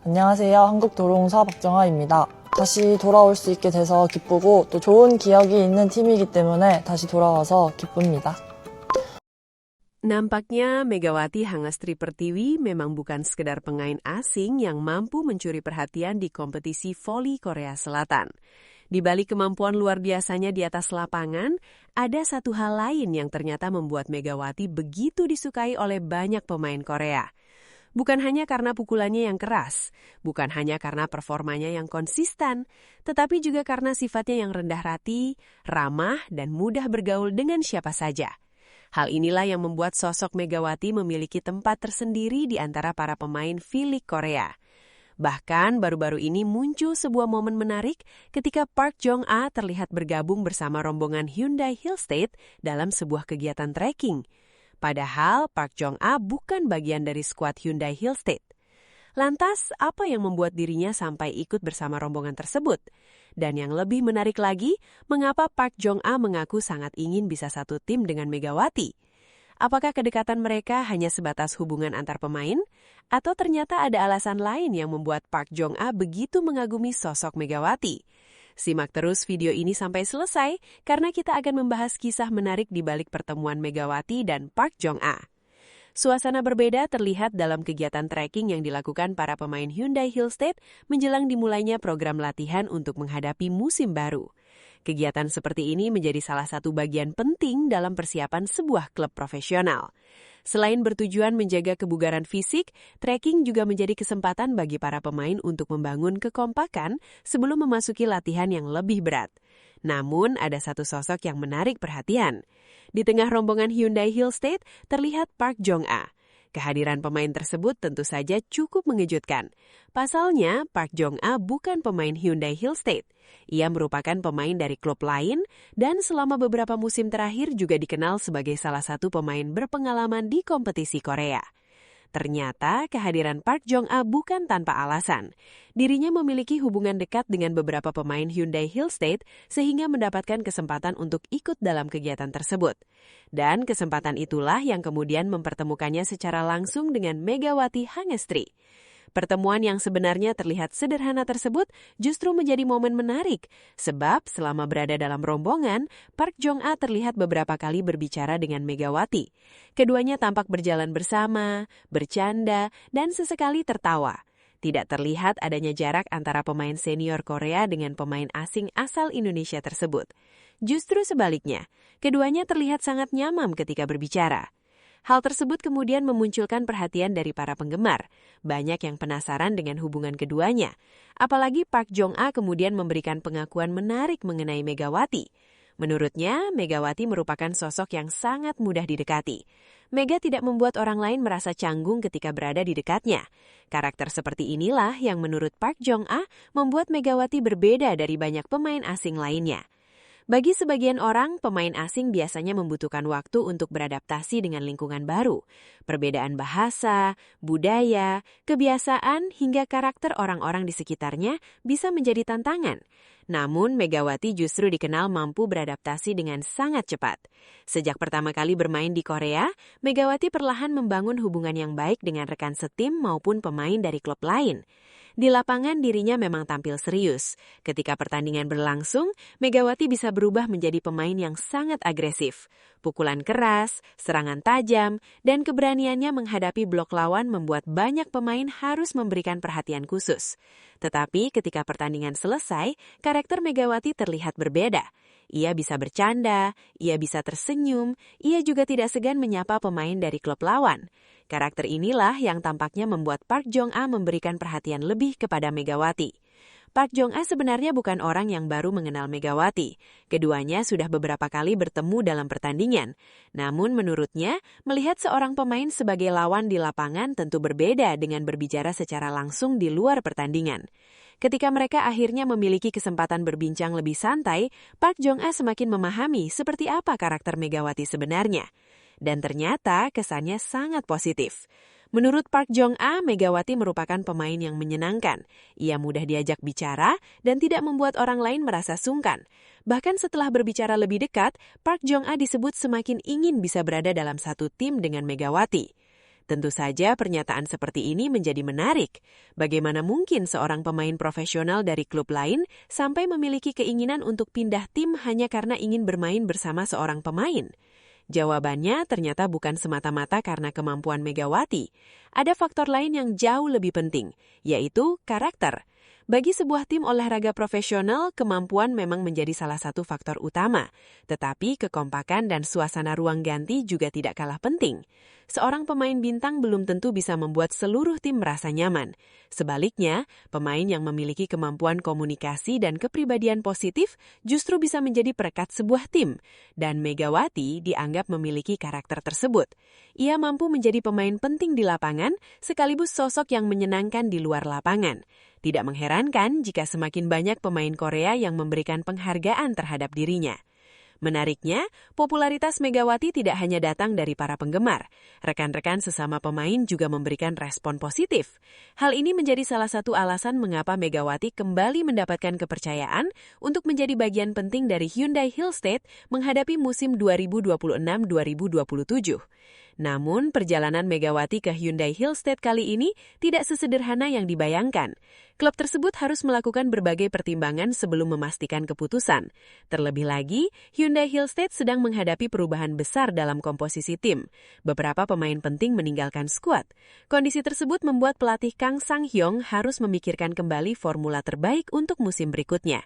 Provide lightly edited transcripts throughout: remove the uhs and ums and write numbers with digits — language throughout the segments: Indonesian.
안녕하세요. 한국도로공사 박정아입니다. 다시 돌아올 수 있게 돼서 기쁘고 또 좋은 기억이 있는 팀이기 때문에 다시 돌아와서 기쁩니다. Nampaknya Megawati Hangestri Pertiwi memang bukan sekedar pemain asing yang mampu mencuri perhatian di kompetisi voli Korea Selatan. Di balik kemampuan luar biasanya di atas lapangan, ada satu hal lain yang ternyata membuat Megawati begitu disukai oleh banyak pemain Korea. Bukan hanya karena pukulannya yang keras, bukan hanya karena performanya yang konsisten, tetapi juga karena sifatnya yang rendah hati, ramah, dan mudah bergaul dengan siapa saja. Hal inilah yang membuat sosok Megawati memiliki tempat tersendiri di antara para pemain V-League Korea. Bahkan baru-baru ini muncul sebuah momen menarik ketika Park Jong-a terlihat bergabung bersama rombongan Hyundai Hillstate dalam sebuah kegiatan trekking. Padahal Park Jong-a bukan bagian dari skuad Hyundai Hillstate. Lantas, apa yang membuat dirinya sampai ikut bersama rombongan tersebut? Dan yang lebih menarik lagi, mengapa Park Jong-a mengaku sangat ingin bisa satu tim dengan Megawati? Apakah kedekatan mereka hanya sebatas hubungan antar pemain? Atau ternyata ada alasan lain yang membuat Park Jong-a begitu mengagumi sosok Megawati? Simak terus video ini sampai selesai, karena kita akan membahas kisah menarik di balik pertemuan Megawati dan Park Jong-a. Suasana berbeda terlihat dalam kegiatan trekking yang dilakukan para pemain Hyundai Hillstate menjelang dimulainya program latihan untuk menghadapi musim baru. Kegiatan seperti ini menjadi salah satu bagian penting dalam persiapan sebuah klub profesional. Selain bertujuan menjaga kebugaran fisik, trekking juga menjadi kesempatan bagi para pemain untuk membangun kekompakan sebelum memasuki latihan yang lebih berat. Namun, ada satu sosok yang menarik perhatian. Di tengah rombongan Hyundai Hillstate, terlihat Park Jong-a. Kehadiran pemain tersebut tentu saja cukup mengejutkan. Pasalnya, Park Jong-a bukan pemain Hyundai Hillstate. Ia merupakan pemain dari klub lain dan selama beberapa musim terakhir juga dikenal sebagai salah satu pemain berpengalaman di kompetisi Korea. Ternyata kehadiran Park Jong-a bukan tanpa alasan. Dirinya memiliki hubungan dekat dengan beberapa pemain Hyundai Hillstate sehingga mendapatkan kesempatan untuk ikut dalam kegiatan tersebut. Dan kesempatan itulah yang kemudian mempertemukannya secara langsung dengan Megawati Hangestri. Pertemuan yang sebenarnya terlihat sederhana tersebut justru menjadi momen menarik, sebab selama berada dalam rombongan, Park Jong-a terlihat beberapa kali berbicara dengan Megawati. Keduanya tampak berjalan bersama, bercanda, dan sesekali tertawa. Tidak terlihat adanya jarak antara pemain senior Korea dengan pemain asing asal Indonesia tersebut. Justru sebaliknya, keduanya terlihat sangat nyaman ketika berbicara. Hal tersebut kemudian memunculkan perhatian dari para penggemar. Banyak yang penasaran dengan hubungan keduanya. Apalagi Park Jong-a kemudian memberikan pengakuan menarik mengenai Megawati. Menurutnya, Megawati merupakan sosok yang sangat mudah didekati. Mega tidak membuat orang lain merasa canggung ketika berada di dekatnya. Karakter seperti inilah yang menurut Park Jong-a membuat Megawati berbeda dari banyak pemain asing lainnya. Bagi sebagian orang, pemain asing biasanya membutuhkan waktu untuk beradaptasi dengan lingkungan baru. Perbedaan bahasa, budaya, kebiasaan, hingga karakter orang-orang di sekitarnya bisa menjadi tantangan. Namun, Megawati justru dikenal mampu beradaptasi dengan sangat cepat. Sejak pertama kali bermain di Korea, Megawati perlahan membangun hubungan yang baik dengan rekan setim maupun pemain dari klub lain. Di lapangan dirinya memang tampil serius. Ketika pertandingan berlangsung, Megawati bisa berubah menjadi pemain yang sangat agresif. Pukulan keras, serangan tajam, dan keberaniannya menghadapi blok lawan membuat banyak pemain harus memberikan perhatian khusus. Tetapi ketika pertandingan selesai, karakter Megawati terlihat berbeda. Ia bisa bercanda, ia bisa tersenyum, ia juga tidak segan menyapa pemain dari klub lawan. Karakter inilah yang tampaknya membuat Park Jong-a memberikan perhatian lebih kepada Megawati. Park Jong-a sebenarnya bukan orang yang baru mengenal Megawati. Keduanya sudah beberapa kali bertemu dalam pertandingan. Namun menurutnya, melihat seorang pemain sebagai lawan di lapangan tentu berbeda dengan berbicara secara langsung di luar pertandingan. Ketika mereka akhirnya memiliki kesempatan berbincang lebih santai, Park Jong-a semakin memahami seperti apa karakter Megawati sebenarnya. Dan ternyata kesannya sangat positif. Menurut Park Jong-a, Megawati merupakan pemain yang menyenangkan. Ia mudah diajak bicara dan tidak membuat orang lain merasa sungkan. Bahkan setelah berbicara lebih dekat, Park Jong-a disebut semakin ingin bisa berada dalam satu tim dengan Megawati. Tentu saja pernyataan seperti ini menjadi menarik. Bagaimana mungkin seorang pemain profesional dari klub lain sampai memiliki keinginan untuk pindah tim hanya karena ingin bermain bersama seorang pemain? Jawabannya ternyata bukan semata-mata karena kemampuan Megawati. Ada faktor lain yang jauh lebih penting, yaitu karakter. Bagi sebuah tim olahraga profesional, kemampuan memang menjadi salah satu faktor utama. Tetapi kekompakan dan suasana ruang ganti juga tidak kalah penting. Seorang pemain bintang belum tentu bisa membuat seluruh tim merasa nyaman. Sebaliknya, pemain yang memiliki kemampuan komunikasi dan kepribadian positif justru bisa menjadi perekat sebuah tim. Dan Megawati dianggap memiliki karakter tersebut. Ia mampu menjadi pemain penting di lapangan, sekaligus sosok yang menyenangkan di luar lapangan. Tidak mengherankan jika semakin banyak pemain Korea yang memberikan penghargaan terhadap dirinya. Menariknya, popularitas Megawati tidak hanya datang dari para penggemar. Rekan-rekan sesama pemain juga memberikan respon positif. Hal ini menjadi salah satu alasan mengapa Megawati kembali mendapatkan kepercayaan untuk menjadi bagian penting dari Hyundai Hillstate menghadapi musim 2026-2027. Namun, perjalanan Megawati ke Hyundai Hillstate kali ini tidak sesederhana yang dibayangkan. Klub tersebut harus melakukan berbagai pertimbangan sebelum memastikan keputusan. Terlebih lagi, Hyundai Hillstate sedang menghadapi perubahan besar dalam komposisi tim. Beberapa pemain penting meninggalkan skuad. Kondisi tersebut membuat pelatih Kang Sang-hyung harus memikirkan kembali formula terbaik untuk musim berikutnya.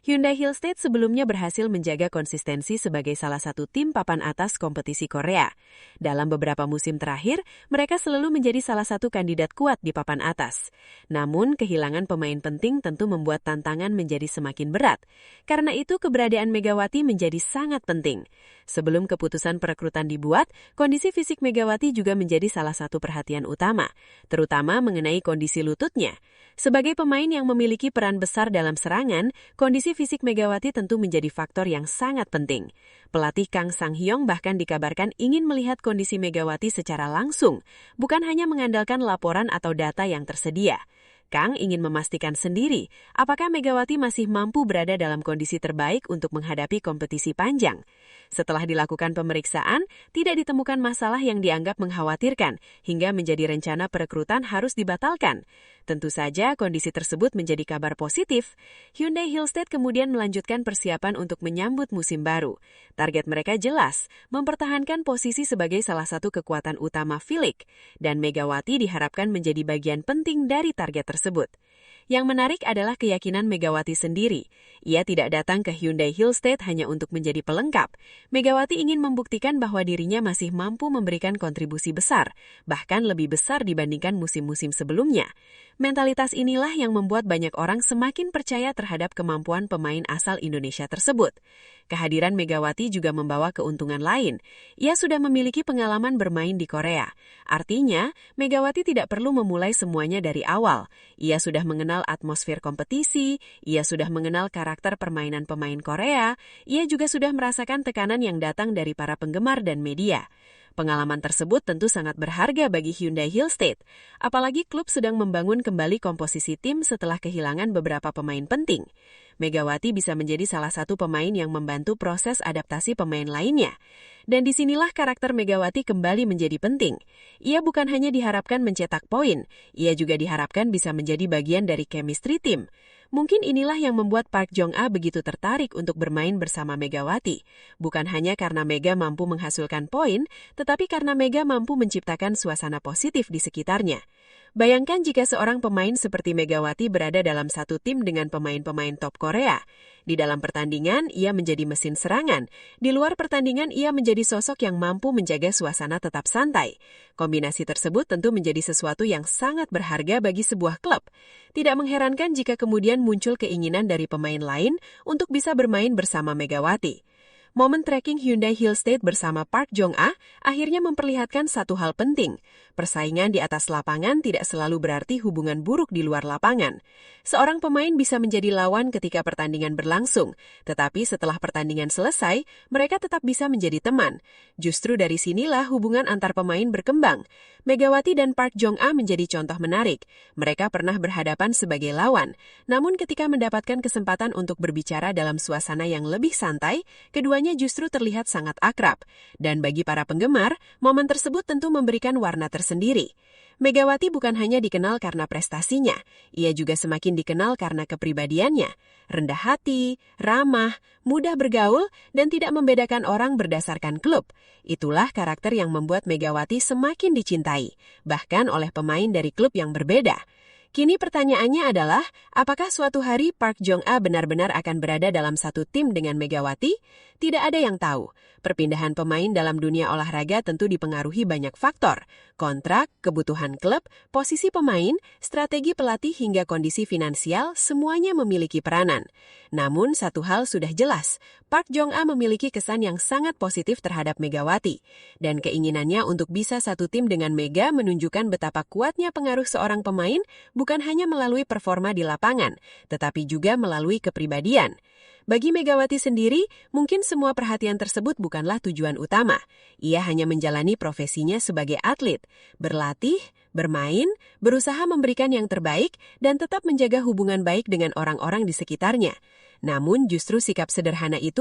Hyundai Hillstate sebelumnya berhasil menjaga konsistensi sebagai salah satu tim papan atas kompetisi Korea. Dalam beberapa musim terakhir, mereka selalu menjadi salah satu kandidat kuat di papan atas. Namun, kehilangan pemain penting tentu membuat tantangan menjadi semakin berat. Karena itu, keberadaan Megawati menjadi sangat penting. Sebelum keputusan perekrutan dibuat, kondisi fisik Megawati juga menjadi salah satu perhatian utama, terutama mengenai kondisi lututnya. Sebagai pemain yang memiliki peran besar dalam serangan, kondisi fisik Megawati tentu menjadi faktor yang sangat penting. Pelatih Kang Sang-hyung bahkan dikabarkan ingin melihat kondisi Megawati secara langsung, bukan hanya mengandalkan laporan atau data yang tersedia. Kang ingin memastikan sendiri apakah Megawati masih mampu berada dalam kondisi terbaik untuk menghadapi kompetisi panjang. Setelah dilakukan pemeriksaan, tidak ditemukan masalah yang dianggap mengkhawatirkan hingga menjadi rencana perekrutan harus dibatalkan. Tentu saja kondisi tersebut menjadi kabar positif. Hyundai Hillstate kemudian melanjutkan persiapan untuk menyambut musim baru. Target mereka jelas, mempertahankan posisi sebagai salah satu kekuatan utama V-League, dan Megawati diharapkan menjadi bagian penting dari target tersebut. Yang menarik adalah keyakinan Megawati sendiri. Ia tidak datang ke Hyundai Hillstate hanya untuk menjadi pelengkap. Megawati ingin membuktikan bahwa dirinya masih mampu memberikan kontribusi besar, bahkan lebih besar dibandingkan musim-musim sebelumnya. Mentalitas inilah yang membuat banyak orang semakin percaya terhadap kemampuan pemain asal Indonesia tersebut. Kehadiran Megawati juga membawa keuntungan lain. Ia sudah memiliki pengalaman bermain di Korea. Artinya, Megawati tidak perlu memulai semuanya dari awal. Ia sudah mengenal atmosfer kompetisi, ia sudah mengenal karakter permainan pemain Korea, ia juga sudah merasakan tekanan yang datang dari para penggemar dan media. Pengalaman tersebut tentu sangat berharga bagi Hyundai Hillstate, apalagi klub sedang membangun kembali komposisi tim setelah kehilangan beberapa pemain penting. Megawati bisa menjadi salah satu pemain yang membantu proses adaptasi pemain lainnya. Dan disinilah karakter Megawati kembali menjadi penting. Ia bukan hanya diharapkan mencetak poin, ia juga diharapkan bisa menjadi bagian dari chemistry tim. Mungkin inilah yang membuat Park Jong-a begitu tertarik untuk bermain bersama Megawati. Bukan hanya karena Mega mampu menghasilkan poin, tetapi karena Mega mampu menciptakan suasana positif di sekitarnya. Bayangkan jika seorang pemain seperti Megawati berada dalam satu tim dengan pemain-pemain top Korea. Di dalam pertandingan, ia menjadi mesin serangan. Di luar pertandingan, ia menjadi sosok yang mampu menjaga suasana tetap santai. Kombinasi tersebut tentu menjadi sesuatu yang sangat berharga bagi sebuah klub. Tidak mengherankan jika kemudian muncul keinginan dari pemain lain untuk bisa bermain bersama Megawati. Momen tracking Hyundai Hillstate bersama Park Jong-a akhirnya memperlihatkan satu hal penting. Persaingan di atas lapangan tidak selalu berarti hubungan buruk di luar lapangan. Seorang pemain bisa menjadi lawan ketika pertandingan berlangsung, tetapi setelah pertandingan selesai, mereka tetap bisa menjadi teman. Justru dari sinilah hubungan antar pemain berkembang. Megawati dan Park Jong-a menjadi contoh menarik. Mereka pernah berhadapan sebagai lawan, namun ketika mendapatkan kesempatan untuk berbicara dalam suasana yang lebih santai, keduanya keduanya justru terlihat sangat akrab. Dan bagi para penggemar, momen tersebut tentu memberikan warna tersendiri. Megawati bukan hanya dikenal karena prestasinya, ia juga semakin dikenal karena kepribadiannya. Rendah hati, ramah, mudah bergaul, dan tidak membedakan orang berdasarkan klub. Itulah karakter yang membuat Megawati semakin dicintai, bahkan oleh pemain dari klub yang berbeda. Kini pertanyaannya adalah, apakah suatu hari Park Jong-a benar-benar akan berada dalam satu tim dengan Megawati? Tidak ada yang tahu. Perpindahan pemain dalam dunia olahraga tentu dipengaruhi banyak faktor. Kontrak, kebutuhan klub, posisi pemain, strategi pelatih hingga kondisi finansial, semuanya memiliki peranan. Namun satu hal sudah jelas, Park Jong-a memiliki kesan yang sangat positif terhadap Megawati. Dan keinginannya untuk bisa satu tim dengan Mega menunjukkan betapa kuatnya pengaruh seorang pemain bukan hanya melalui performa di lapangan, tetapi juga melalui kepribadian. Bagi Megawati sendiri, mungkin semua perhatian tersebut bukanlah tujuan utama. Ia hanya menjalani profesinya sebagai atlet, berlatih, bermain, berusaha memberikan yang terbaik, dan tetap menjaga hubungan baik dengan orang-orang di sekitarnya. Namun justru sikap sederhana itu